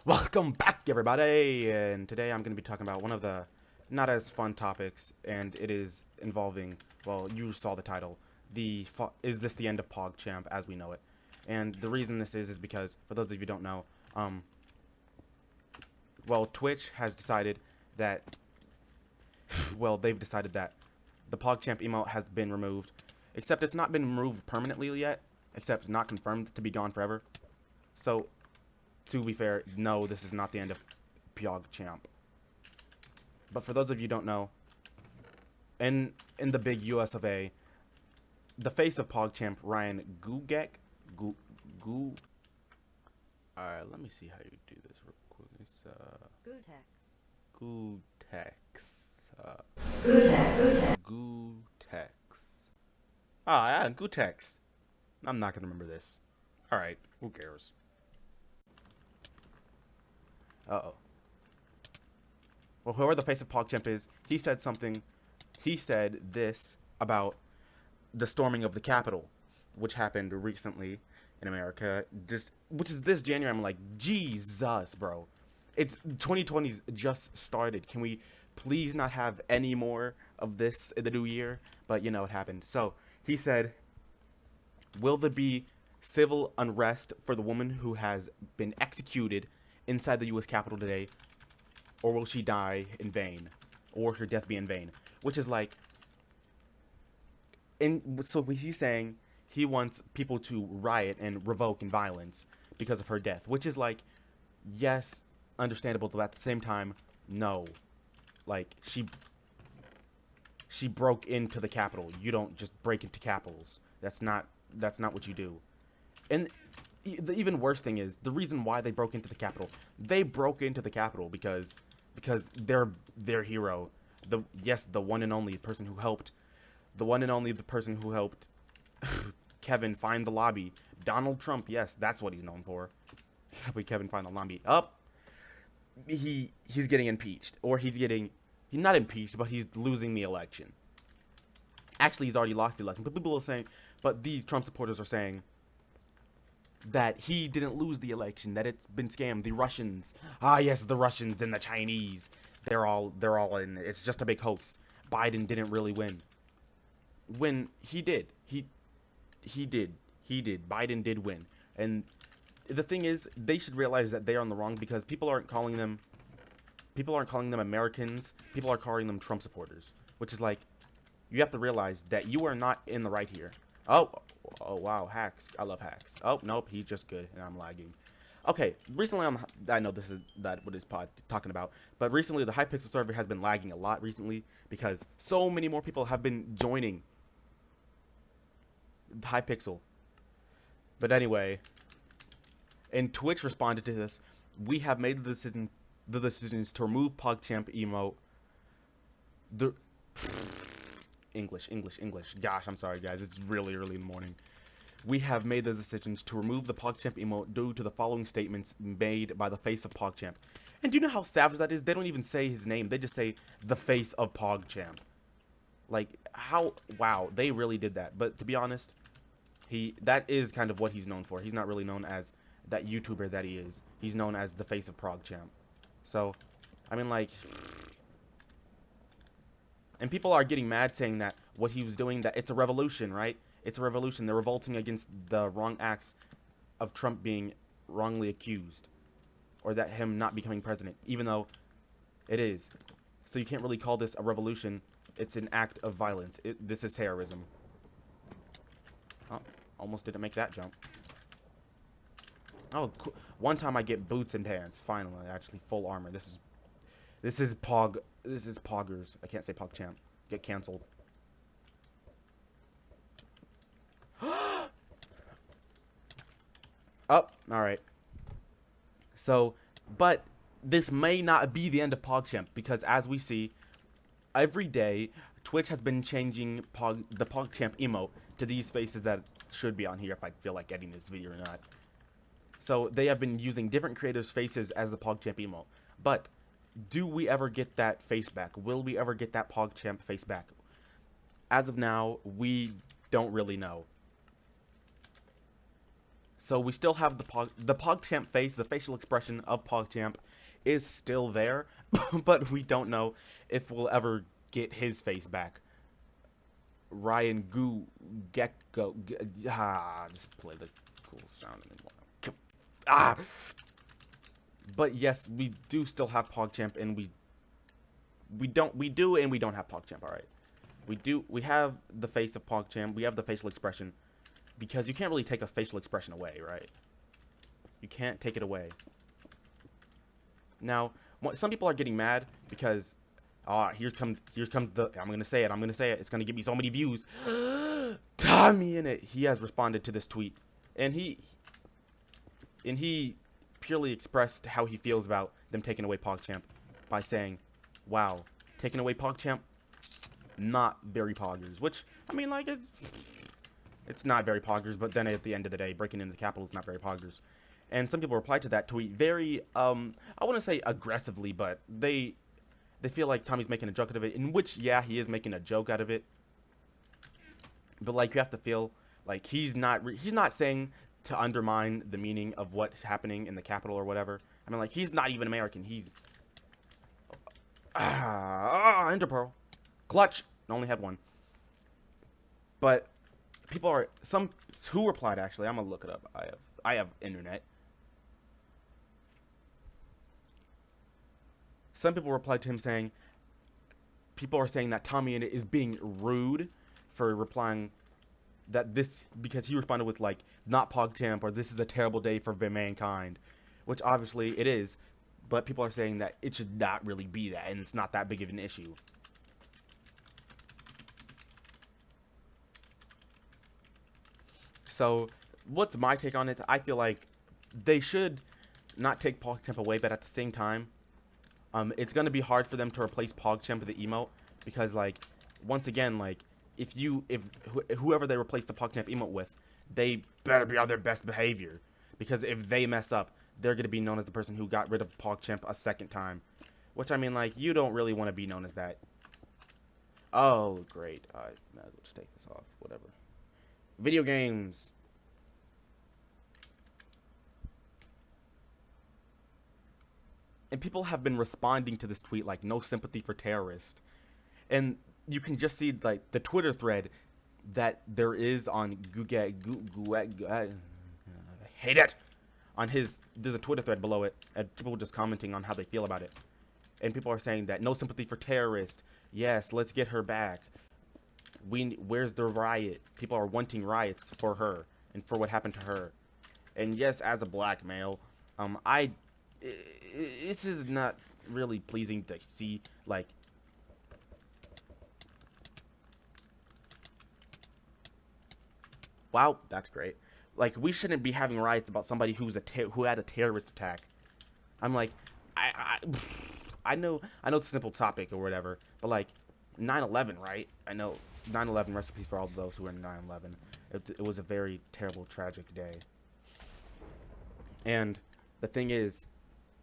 Welcome back, everybody! And today I'm going to be talking about one of the not as fun topics, and it is involving, well, you saw the title, is this the end of PogChamp as we know it? And the reason this is because, for those of you who don't know, well, Twitch has decided that, well, they've decided that the PogChamp emote has been removed, except it's not been removed permanently yet, except not confirmed to be gone forever. So, to be fair, no, this is not the end of PogChamp. But for those of you who don't know, in the big US of A, the face of PogChamp, Ryan Gugek, Alright, let me see how you do this real quick. It's, Gutex. Ah, yeah, Gutex. I'm not gonna remember this. Alright, who cares? Uh-oh. Well, whoever the face of PogChamp is, he said something. He said this about the storming of the Capitol, which happened recently in America. Which is this January. I'm like, Jesus, bro. It's 2020's just started. Can we please not have any more of this in the new year? But, you know, it happened. So, he said, will there be civil unrest for the woman who has been executed inside the U.S. Capitol today, or will she die in vain, or her death be in vain? Which is like, so he's saying he wants people to riot and revoke in violence because of her death, which is like, yes, understandable, but at the same time, no. Like, she broke into the Capitol. You don't just break into capitals. That's not what you do. And the even worse thing is, the reason why they broke into the Capitol, they broke into the Capitol because their hero, the one and only person who helped, Kevin find the lobby, Donald Trump. Yes, that's what he's known for. Helping Kevin find the lobby. He's getting impeached, or he's not impeached, but he's losing the election. Actually, he's already lost the election. But people are saying, but these Trump supporters are saying that he didn't lose the election, that it's been scammed. The Russians, yes, the Russians and the Chinese, they're all in it. It's just a big hoax. Biden didn't really win. When he did. He did. Biden did win. And the thing is, they should realize that they are on the wrong, because people aren't calling them Americans. People are calling them Trump supporters, which is like, you have to realize that you are not in the right here. Oh wow, hacks. I love hacks. Oh, nope, he's just good, and I'm lagging. Okay, recently I know this is what is pod talking about, but recently the HYPIXEL server has been lagging a lot recently because so many more people have been joining the HYPIXEL. But anyway, and Twitch responded to this. We have made the decisions to remove PogChamp emote. English. Gosh, I'm sorry, guys. It's really early in the morning. We have made the decisions to remove the PogChamp emote due to the following statements made by the face of PogChamp. And do you know how savage that is? They don't even say his name. They just say the face of PogChamp. Like, how? Wow, they really did that. But to be honest, that is kind of what he's known for. He's not really known as that YouTuber that he is. He's known as the face of PogChamp. So, I mean, like, and people are getting mad saying that what he was doing, that it's a revolution, right? It's a revolution. They're revolting against the wrong acts of Trump being wrongly accused, or that him not becoming president, even though it is. So you can't really call this a revolution. It's an act of violence. This is terrorism. Oh, almost didn't make that jump. Oh, cool. One time I get boots and pants. Finally, actually full armor. This is Poggers. I can't say PogChamp. Get canceled. Oh, alright. So, but this may not be the end of PogChamp, because as we see, every day, Twitch has been changing the PogChamp emote to these faces that should be on here if I feel like editing this video or not. So, they have been using different creators' faces as the PogChamp emote. But do we ever get that face back? Will we ever get that PogChamp face back? As of now, we don't really know. So we still have the PogChamp face, the facial expression of PogChamp is still there, but we don't know if we'll ever get his face back. Ryan Gecko. Just play the cool sound anymore. But yes, we do still have PogChamp, and we do and we don't have PogChamp. All right, we have the face of PogChamp. We have the facial expression, because you can't really take a facial expression away, right? You can't take it away. Now, some people are getting mad because, here comes the, I'm gonna say it. It's gonna give me so many views. TOMMYINNITS. He has responded to this tweet, and he purely expressed how he feels about them taking away PogChamp by saying, "Wow, taking away PogChamp, not very poggers." Which, I mean, like, it's not very poggers, but then at the end of the day, breaking into the capital is not very poggers. And some people replied to that tweet very, I wouldn't say aggressively, but they feel like Tommy's making a joke out of it, in which, yeah, he is making a joke out of it. But, like, you have to feel like he's not saying to undermine the meaning of what's happening in the capital or whatever. I mean, like, he's not even American. He's, Ender Pearl. Clutch. Only had one. But people are, some who replied, actually, I'm gonna look it up. I have internet. Some people replied to him saying, people are saying that TOMMYINNITS is being rude for replying that this, because he responded with, like, not PogChamp, or this is a terrible day for mankind, which obviously it is, but people are saying that it should not really be that, and it's not that big of an issue. So, what's my take on it? I feel like they should not take PogChamp away, but at the same time, it's going to be hard for them to replace PogChamp with the emote, because, like, once again, like, if whoever they replace the PogChamp emote with, they better be on their best behavior, because if they mess up, they're going to be known as the person who got rid of PogChamp a second time, which, I mean, like, you don't really want to be known as that. Oh, great. I might as well just take this off. Whatever. Video games. And people have been responding to this tweet like, no sympathy for terrorists. And you can just see, like, the Twitter thread that there is on I hate it. On his, there's a Twitter thread below it, and people just commenting on how they feel about it. And people are saying that no sympathy for terrorists. Yes, let's get her back. Where's the riot? People are wanting riots for her and for what happened to her. And yes, as a black male, this is not really pleasing to see, like, wow, that's great. Like, we shouldn't be having riots about somebody who had a terrorist attack. I'm like, I know it's a simple topic or whatever, but, like, 9/11, right? I know 9/11. Rest in peace for all of those who were in 9/11. It was a very terrible, tragic day. And the thing is,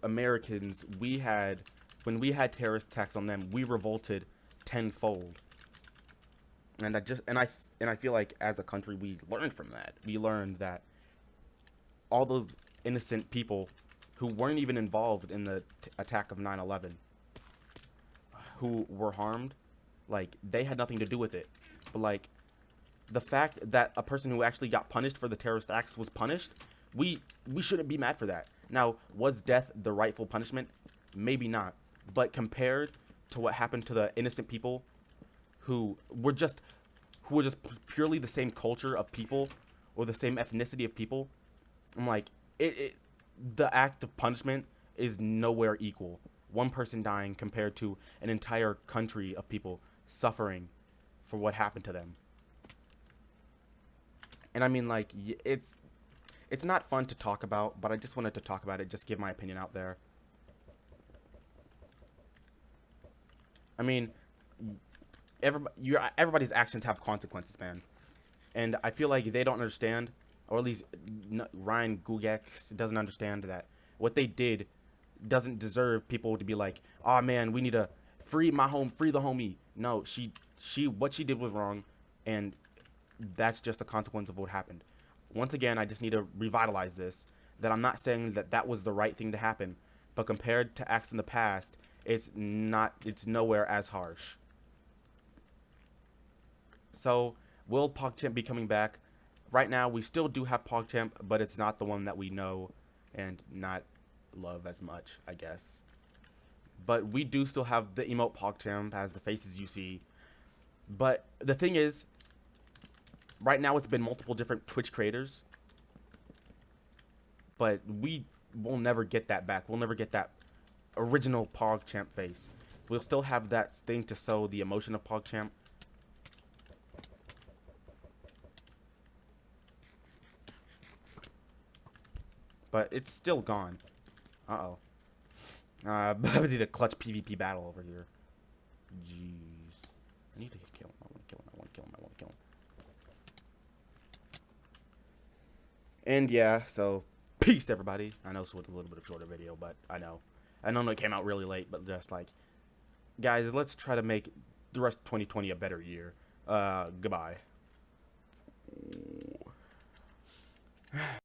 Americans, when we had terrorist attacks on them, we revolted tenfold. And I feel like as a country, we learned from that. We learned that all those innocent people who weren't even involved in the attack of 9/11, who were harmed, like, they had nothing to do with it. But, like, the fact that a person who actually got punished for the terrorist acts was punished, we shouldn't be mad for that. Now, was death the rightful punishment? Maybe not. But compared to what happened to the innocent people who were just purely the same culture of people or the same ethnicity of people, I'm like, the act of punishment is nowhere equal. One person dying compared to an entire country of people suffering for what happened to them. And I mean, like, it's not fun to talk about, but I just wanted to talk about it, just give my opinion out there. I mean, everybody's actions have consequences, man. And I feel like they don't understand, or at least Ryan Gugex doesn't understand that what they did doesn't deserve people to be like, oh man, we need to free the homie. No, what she did was wrong, and that's just the consequence of what happened. once again, I just need to revitalize this. That I'm not saying that that was the right thing to happen, but compared to acts in the past, it's not. It's nowhere as harsh. So, will PogChamp be coming back? Right now, we still do have PogChamp, but it's not the one that we know and not love as much, I guess. But we do still have the emote PogChamp as the faces you see. But the thing is, right now it's been multiple different Twitch creators. But we will never get that back. We'll never get that original PogChamp face. We'll still have that thing to sow the emotion of PogChamp. But it's still gone. Uh-oh. I need a clutch PvP battle over here. Jeez. I need to kill him. I want to kill him. I want to kill him. I want to kill him. And yeah, so peace, everybody. I know this was a little bit of a shorter video, but I know it came out really late, but just like, guys, let's try to make the rest of 2020 a better year. Goodbye.